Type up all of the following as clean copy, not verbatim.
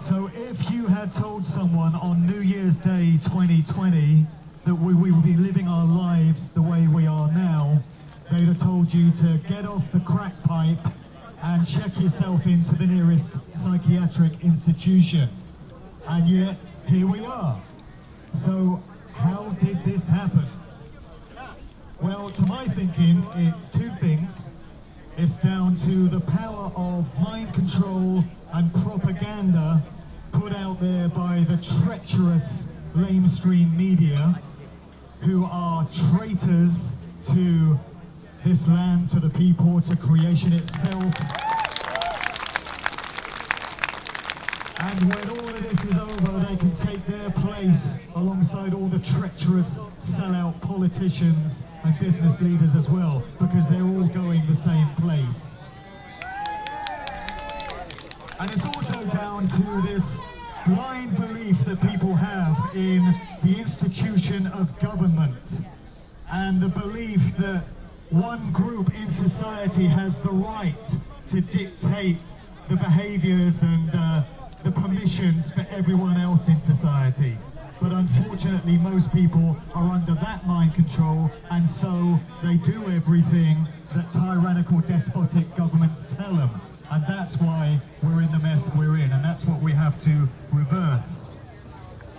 So if you had told someone on New Year's Day 2020 that we would be living our lives the way we are now, they'd have told you to get off the crack pipe and check yourself into the nearest psychiatric institution. And yet, here we are. So how did this happen? Well, to my thinking, it's two things. It's down to the power of mind control and propaganda put out there by the treacherous lamestream media, who are traitors to this land, to the people, to creation itself. And when all of this is over, they can take their place alongside all the treacherous sellout politicians and business leaders as well, because they're all going the same place. And it's also down to this blind belief that people have in the institution of government, and the belief that one group in society has the right to dictate the behaviours and the permissions for everyone else in society. But unfortunately, most people are under that mind control, and so they do everything that tyrannical, despotic governments tell them. And that's why we're in the mess we're in, and that's what we have to reverse.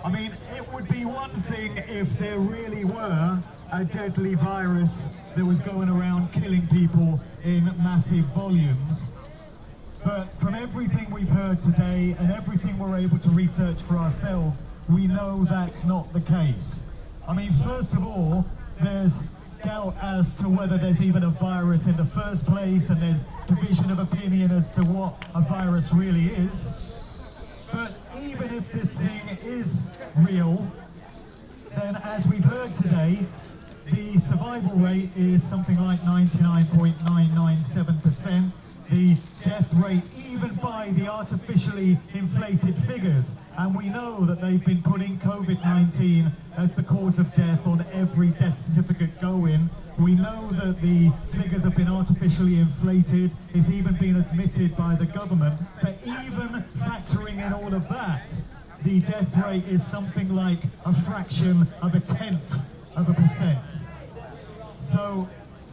I mean, it would be one thing if there really were a deadly virus that was going around killing people in massive volumes. But from everything we've heard today and everything we're able to research for ourselves, we know that's not the case. I mean, first of all, there's doubt as to whether there's even a virus in the first place, and there's division of opinion as to what a virus really is. But even if this thing is real, then as we've heard today, the survival rate is something like 99.997%. The death rate, even by the artificially inflated figures, and we know that they've been putting COVID-19 as the cause of death on every death certificate going. We know that the figures have been artificially inflated, it's even been admitted by the government, but even factoring in all of that, the death rate is something like a fraction of 0.1%. So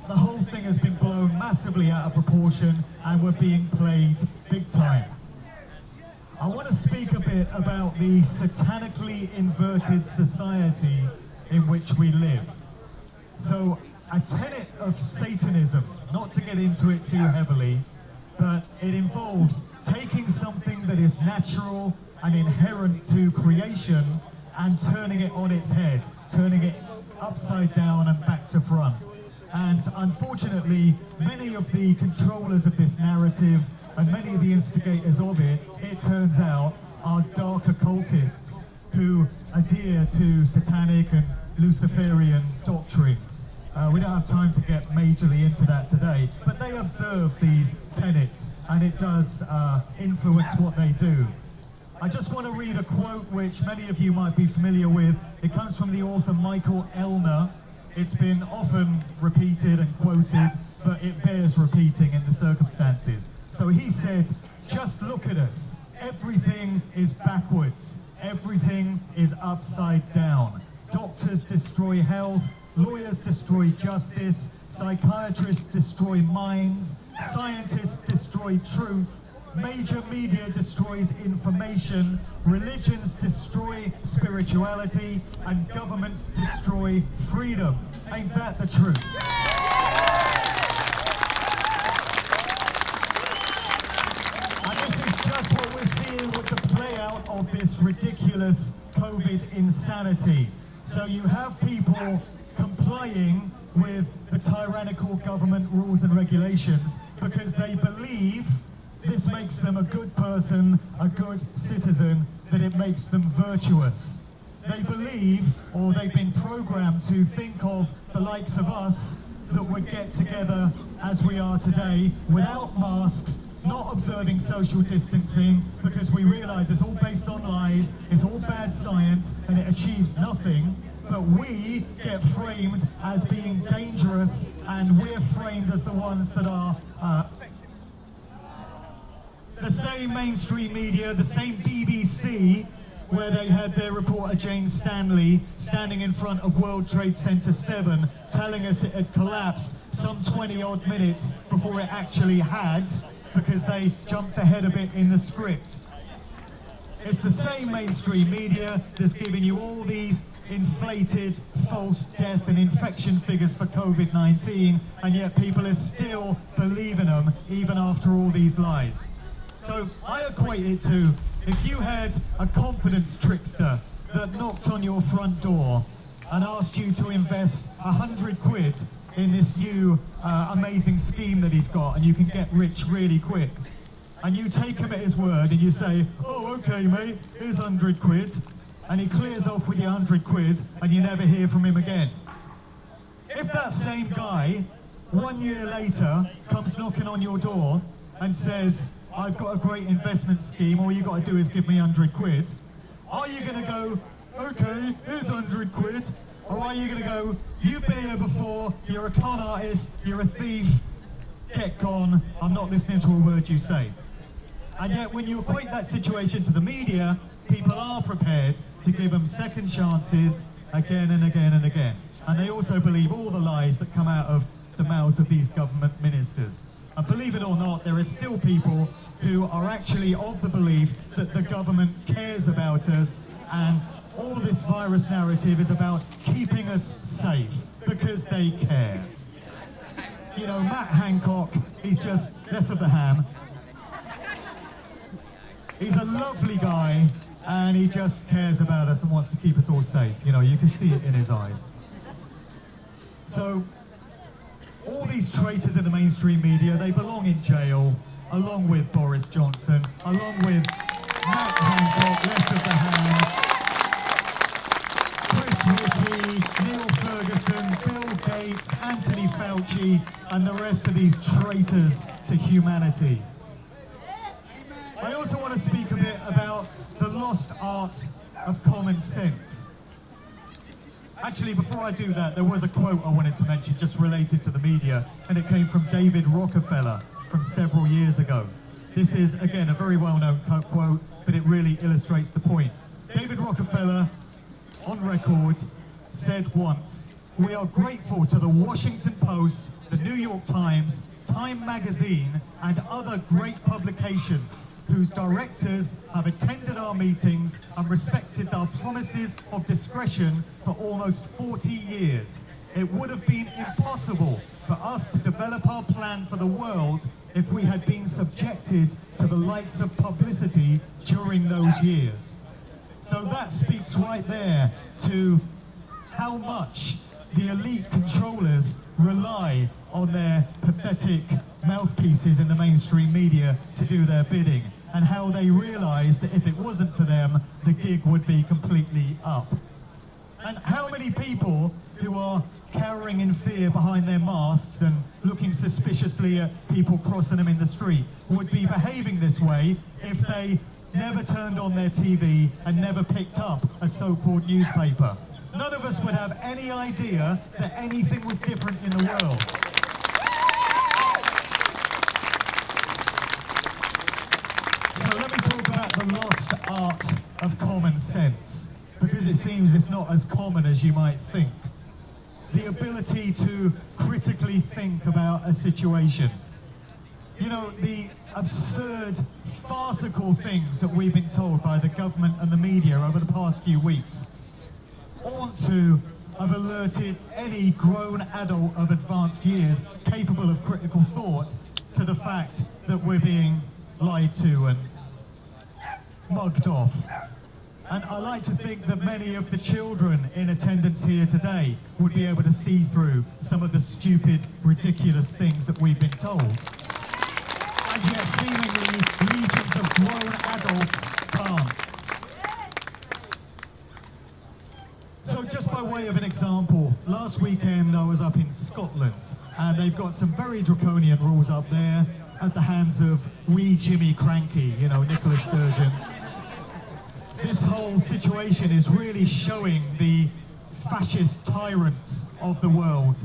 the whole thing has been blown massively out of proportion, and we're being played big time. I want to speak a bit about the satanically inverted society in which we live. So, a tenet of Satanism, not to get into it too heavily, but it involves taking something that is natural and inherent to creation and turning it on its head, turning it upside down and back to front. And unfortunately, many of the controllers of this narrative and many of the instigators of it, it turns out, are dark occultists who adhere to satanic and Luciferian doctrines. We don't have time to get majorly into that today, but they observe these tenets, and it does influence what they do. I just want to read a quote which many of you might be familiar with. It comes from the author Michael Elner. It's been often repeated and quoted, but it bears repeating in the circumstances. So he said, "Just look at us. Everything is backwards. Everything is upside down. Doctors destroy health, lawyers destroy justice, psychiatrists destroy minds, scientists destroy truth, major media destroys information, religions destroy spirituality, and governments destroy freedom." Ain't that the truth? And this is just what we're seeing with the play out of this ridiculous COVID insanity. So you have people complying with the tyrannical government rules and regulations because they believe this makes them a good person, a good citizen, that it makes them virtuous. They believe, or they've been programmed to think of the likes of us, that would get together as we are today, without masks, not observing social distancing, because we realize it's all based on lies, it's all bad science, and it achieves nothing. But we get framed as being dangerous, and we're framed as the ones that are the same mainstream media, the same BBC BBC, where they had their reporter James Stanley standing in front of World Trade Center 7 telling us it had collapsed some 20 odd minutes before it actually had, because they jumped ahead a bit in the script. It's the same mainstream media that's giving you all these inflated false death and infection figures for COVID-19, and yet people are still believing them even after all these lies. So I equate it to, if you had a confidence trickster that knocked on your front door and asked you to invest 100 quid in this new amazing scheme that he's got, and you can get rich really quick, and you take him at his word and you say, oh, okay, mate, here's 100 quid, and he clears off with your 100 quid and you never hear from him again. If that same guy, 1 year later, comes knocking on your door and says, I've got a great investment scheme, all you got to do is give me 100 quid, are you going to go, okay, here's 100 quid, or are you going to go, you've been here before, you're a con artist, you're a thief, get gone, I'm not listening to a word you say. And yet when you equate that situation to the media, people are prepared to give them second chances again and again and again. And they also believe all the lies that come out of the mouths of these government ministers. And believe it or not, there are still people who are actually of the belief that the government cares about us, and all this virus narrative is about keeping us safe because they care. You know, Matt Hancock, he's just less of the ham. He's a lovely guy, and he just cares about us and wants to keep us all safe. You know, you can see it in his eyes. So, all these traitors in the mainstream media, they belong in jail, along with Boris Johnson, along with Matt Hancock, less of the ham, Chris Whitty, Neil Ferguson, Bill Gates, Anthony Fauci, and the rest of these traitors to humanity. I also want to speak a bit about the lost art of common sense. Actually, before I do that, there was a quote I wanted to mention just related to the media, and it came from David Rockefeller from several years ago. This is, again, a very well-known quote, but it really illustrates the point. David Rockefeller, on record, said once, "We are grateful to the Washington Post, the New York Times, Time Magazine, and other great publications whose directors have attended our meetings and respected our promises of discretion for almost 40 years. It would have been impossible for us to develop our plan for the world if we had been subjected to the likes of publicity during those years." So that speaks right there to how much the elite controllers rely on their pathetic mouthpieces in the mainstream media to do their bidding, and how they realise that if it wasn't for them, the gig would be completely up. And how many people who are cowering in fear behind their masks and looking suspiciously at people crossing them in the street would be behaving this way if they never turned on their TV and never picked up a so-called newspaper? None of us would have any idea that anything was different in the world. So let me talk about the lost art of common sense, because it seems it's not as common as you might think. The ability to critically think about a situation. You know, the absurd, farcical things that we've been told by the government and the media over the past few weeks ought to have alerted any grown adult of advanced years capable of critical thought to the fact that we're being lied to and mugged off. And I like to think that many of the children in attendance here today would be able to see through some of the stupid, ridiculous things that we've been told. And yet seemingly legions of grown adults can't. So just by way of an example, last weekend I was up in Scotland, and they've got some very draconian rules up there at the hands of wee Jimmy Cranky, you know, Nicola Sturgeon. This whole situation is really showing the fascist tyrants of the world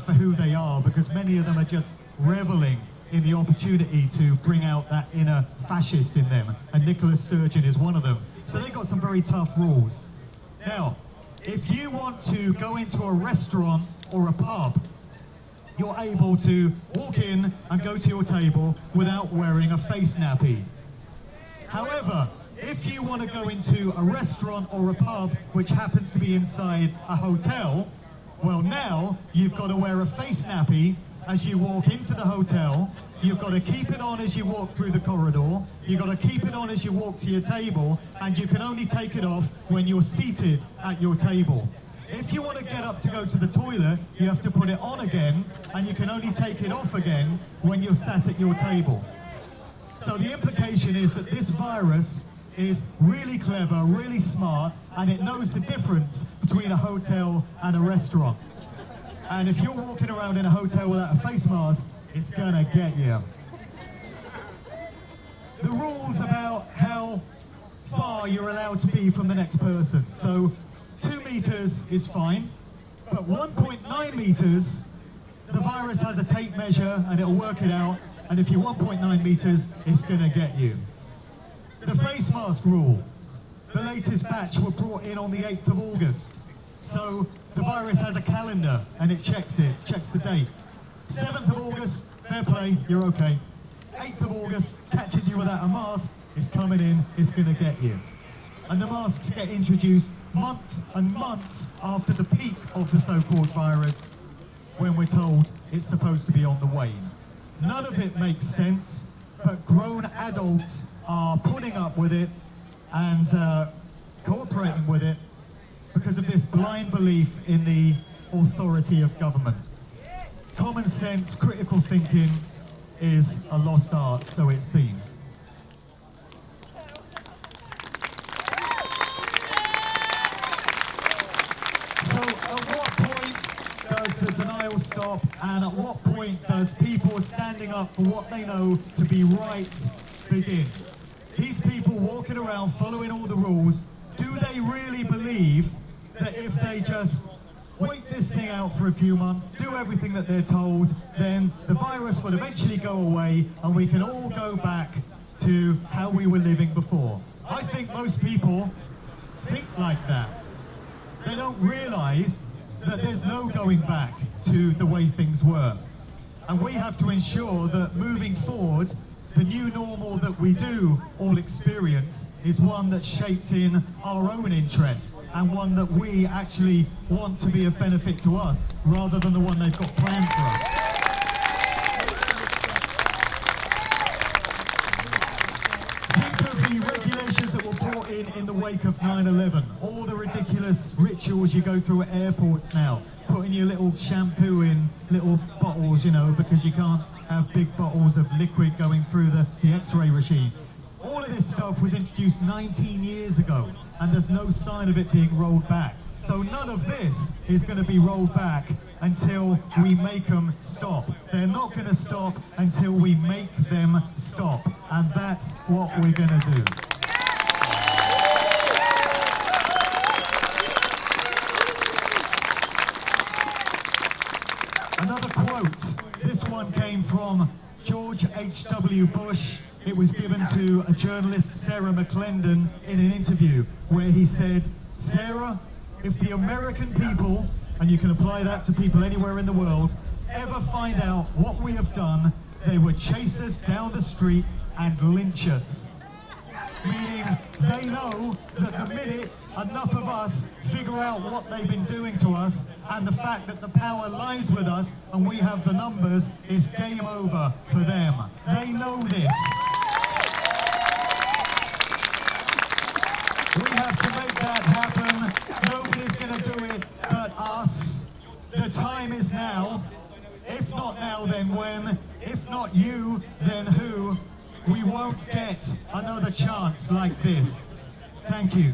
for who they are, because many of them are just reveling in the opportunity to bring out that inner fascist in them, and Nicola Sturgeon is one of them. So they've got some very tough rules. Now, if you want to go into a restaurant or a pub, you're able to walk in and go to your table without wearing a face nappy. However, if you want to go into a restaurant or a pub which happens to be inside a hotel, well, now you've got to wear a face nappy as you walk into the hotel. You've got to keep it on as you walk through the corridor. You've got to keep it on as you walk to your table, and you can only take it off when you're seated at your table. If you want to get up to go to the toilet, you have to put it on again, and you can only take it off again when you're sat at your table. So the implication is that this virus is really clever, really smart, and it knows the difference between a hotel and a restaurant. And if you're walking around in a hotel without a face mask, it's gonna get you. The rules about how far you're allowed to be from the next person. So 2 meters is fine, but 1.9 meters, the virus has a tape measure and it'll work it out, and if you're 1.9 meters, it's gonna get you. The face mask rule. The latest batch were brought in on the 8th of August. So the virus has a calendar and it checks the date. 7th of August, fair play, you're okay. 8th of August, catches you without a mask, it's coming in, it's gonna get you. And the masks get introduced months and months after the peak of the so-called virus, when we're told it's supposed to be on the wane. None of it makes sense, but grown adults are putting up with it and cooperating with it because of this blind belief in the authority of government. Common sense, critical thinking is a lost art, so it seems. So at what point does the denial stop, and at what point does people standing up for what they know to be right begin? These people walking around following all the rules, do they really believe that if they just wait this thing out for a few months, do everything that they're told, then the virus will eventually go away and we can all go back to how we were living before? I think most people think like that. They don't realize that there's no going back to the way things were. And we have to ensure that moving forward, the new normal that we do all experience is one that's shaped in our own interests, and one that we actually want to be of benefit to us, rather than the one they've got planned for us. Think of the regulations that were brought in the wake of 9/11. All the ridiculous rituals you go through at airports now, putting your little shampoo in little bottles, you know, because you can't have big bottles of liquid going through the X-ray machine. All of this stuff was introduced 19 years ago, and there's no sign of it being rolled back. So none of this is going to be rolled back until we make them stop. They're not going to stop until we make them stop, and that's what we're going to do. Another quote, this one came from George H.W. Bush. It was given to a journalist, Sarah McClendon, in an interview where he said, "Sarah, if the American people," and you can apply that to people anywhere in the world, "ever find out what we have done, they would chase us down the street and lynch us." Meaning they know that the minute enough of us figure out what they've been doing to us, and the fact that the power lies with us and we have the numbers, is game over for them. They know this. We have to make that happen. Nobody's going to do it but us. The time is now. If not now, then when? If not you, then who? We won't get another chance like this. Thank you.